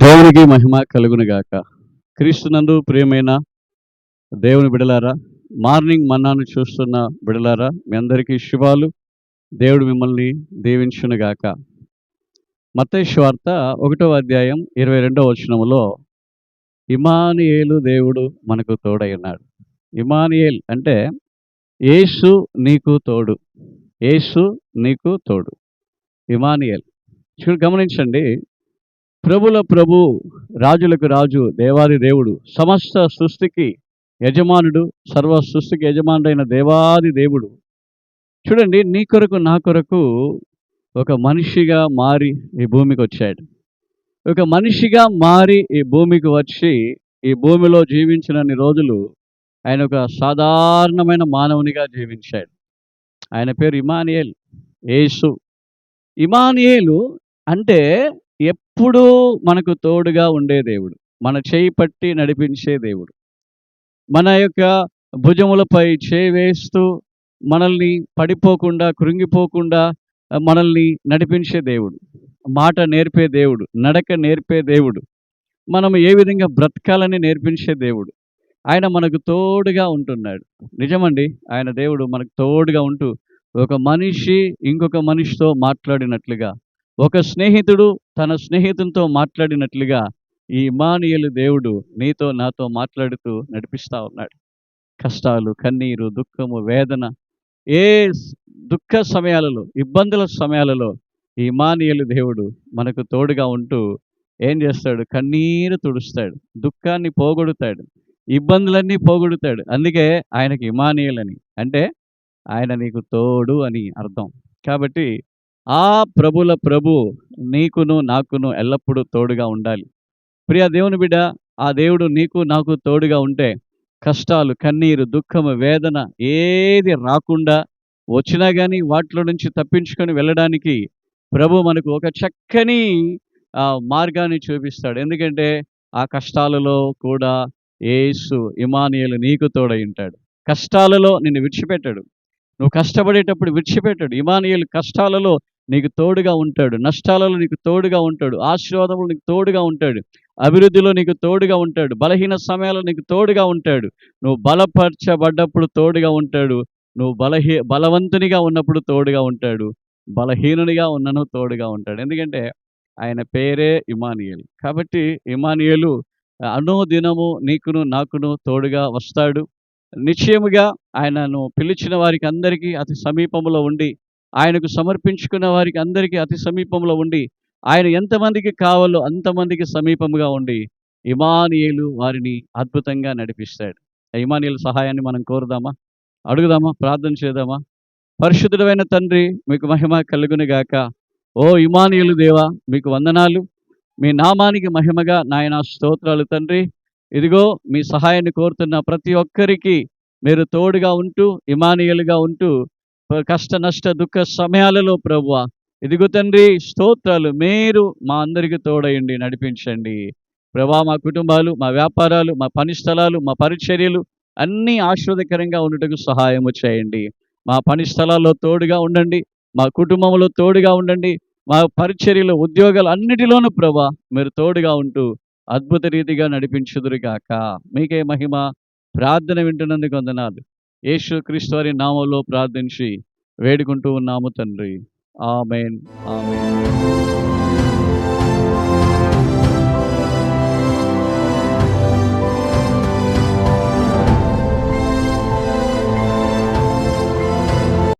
దేవునికి మహిమ కలుగునుగాక. క్రీస్తునందు ప్రియమైన దేవుని బిడలారా, మార్నింగ్ మన్నాను చూస్తున్న బిడలారా, మీ అందరికీ శుభాలు. దేవుడు మిమ్మల్ని దీవించునుగాక. మత్తయి సువార్త 1వ అధ్యాయం 22వ వచనములో ఇమ్మానుయేలు దేవుడు మనకు తోడై ఉన్నాడు. ఇమ్మానుయేల్ అంటే యేసు నీకు తోడు. యేసు నీకు తోడు. ఇమ్మానుయేల్. గమనించండి, ప్రభుల ప్రభు, రాజులకు రాజు, దేవాది దేవుడు, సమస్త సృష్టికి యజమానుడు, సర్వ సృష్టికి యజమానుడైన దేవాది దేవుడు. చూడండి, నీ కొరకు నా కొరకు ఒక మనిషిగా మారి ఈ భూమికి వచ్చాడు. ఒక మనిషిగా మారి ఈ భూమికి వచ్చి ఈ భూమిలో జీవించినన్ని రోజులు ఆయన ఒక సాధారణమైన మానవునిగా జీవించాడు. ఆయన పేరు ఇమ్మానుయేల్, యేసు. ఇమ్మానుయేలు అంటే ఎప్పుడూ మనకు తోడుగా ఉండే దేవుడు, మన చేయి పట్టి నడిపించే దేవుడు, మన యొక్క భుజములపై చేయి వేస్తూ మనల్ని పడిపోకుండా, కృంగిపోకుండా మనల్ని నడిపించే దేవుడు, మాట నేర్పే దేవుడు, నడక నేర్పే దేవుడు, మనం ఏ విధంగా బ్రతకాలని నేర్పించే దేవుడు. ఆయన మనకు తోడుగా ఉంటున్నాడు. నిజమండి, ఆయన దేవుడు మనకు తోడుగా ఉంటూ ఒక మనిషి ఇంకొక మనిషితో మాట్లాడినట్లుగా, ఒక స్నేహితుడు తన స్నేహితునితో మాట్లాడినట్లుగా ఈ ఇమ్మానుయేలు దేవుడు నీతో నాతో మాట్లాడుతూ నడిపిస్తూ ఉన్నాడు. కష్టాలు, కన్నీరు, దుఃఖము, వేదన, ఏ దుఃఖ సమయాలలో, ఇబ్బందుల సమయాలలో ఈ ఇమ్మానుయేలు దేవుడు మనకు తోడుగా ఉంటూ ఏం చేస్తాడు? కన్నీరు తుడుస్తాడు, దుఃఖాన్ని పోగొడతాడు, ఇబ్బందులన్నీ పోగొడతాడు. అందుకే ఆయనకి ఇమ్మానుయేల్ అని, అంటే ఆయన నీకు తోడు అని అర్థం. కాబట్టి ఆ ప్రభుల ప్రభు నీకును నాకును ఎల్లప్పుడూ తోడుగా ఉండాలి. ప్రియ దేవుని బిడ్డ, ఆ దేవుడు నీకు నాకు తోడుగా ఉంటే కష్టాలు, కన్నీరు, దుఃఖము, వేదన ఏది రాకుండా, వచ్చినా కానీ వాటిలో నుంచి తప్పించుకొని వెళ్ళడానికి ప్రభు మనకు ఒక చక్కని మార్గాన్ని చూపిస్తాడు. ఎందుకంటే ఆ కష్టాలలో కూడా యేసు ఇమ్మానుయేలు నీకు తోడై ఉంటాడు. కష్టాలలో నిన్ను విడిచిపెట్టాడు. నువ్వు కష్టపడేటప్పుడు విడిచిపెట్టాడు. ఇమ్మానుయేలు కష్టాలలో నీకు తోడుగా ఉంటాడు, నష్టాలలో నీకు తోడుగా ఉంటాడు, ఆశీర్వాదంలో నీకు తోడుగా ఉంటాడు, అభివృద్ధిలో నీకు తోడుగా ఉంటాడు, బలహీన సమయాల్లో నీకు తోడుగా ఉంటాడు. నువ్వు బలపరచబడ్డప్పుడు తోడుగా ఉంటాడు, నువ్వు బలవంతునిగా ఉన్నప్పుడు తోడుగా ఉంటాడు, బలహీనునిగా ఉన్నను తోడుగా ఉంటాడు. ఎందుకంటే ఆయన పేరే ఇమ్మానుయేలు. కాబట్టి ఇమ్మానుయేలు అనుదినము నీకును నాకును తోడుగా వస్తాడు. నిశ్చయముగా ఆయనను పిలిచిన వారికి అందరికీ అతి సమీపంలో ఉండి, ఆయనకు సమర్పించుకున్న వారికి అందరికీ అతి సమీపంలో ఉండి, ఆయన ఎంతమందికి కావాలో అంతమందికి సమీపముగా ఉండి ఇమ్మానుయేలు వారిని అద్భుతంగా నడిపిస్తాడు. ఇమ్మానుయేలు సహాయాన్ని మనం కోరుదామా? అడుగుదామా? ప్రార్థన చేద్దామా? పరిశుద్ధుడైన తండ్రి, మీకు మహిమ కలుగునుగాక. ఓ ఇమ్మానుయేలు దేవా, మీకు వందనాలు. మీ నామానికి మహిమగా నాయన స్తోత్రాలు తండ్రి. ఇదిగో మీ సహాయాన్ని కోరుతున్న ప్రతి ఒక్కరికి మీరు తోడుగా ఉంటూ, ఇమ్మానుయేలుగా ఉంటూ, కష్ట నష్ట దుఃఖ సమయాలలో ప్రభువా, ఇదిగో తండ్రి స్తోత్రాలు, మీరు మా అందరికీ తోడయండి, నడిపించండి ప్రభా. మా కుటుంబాలు, మా వ్యాపారాలు, మా పని స్థలాలు, మా పరిచర్యలు అన్నీ ఆశీర్వాదకరంగా ఉండటకు సహాయము చేయండి. మా పని స్థలాల్లో తోడుగా ఉండండి, మా కుటుంబంలో తోడుగా ఉండండి, మా పరిచర్యలు, ఉద్యోగాలు అన్నిటిలోనూ ప్రభా మీరు తోడుగా ఉంటూ అద్భుత రీతిగా నడిపించుదురుగాక. మీకే మహిమ. ప్రార్థన వింటున్నందుకు వందనాలు. యేసుక్రీస్తు వారి నామములో ప్రార్థించి వేడుకుంటూ ఉన్నాము తండ్రి. ఆమేన్, ఆమేన్.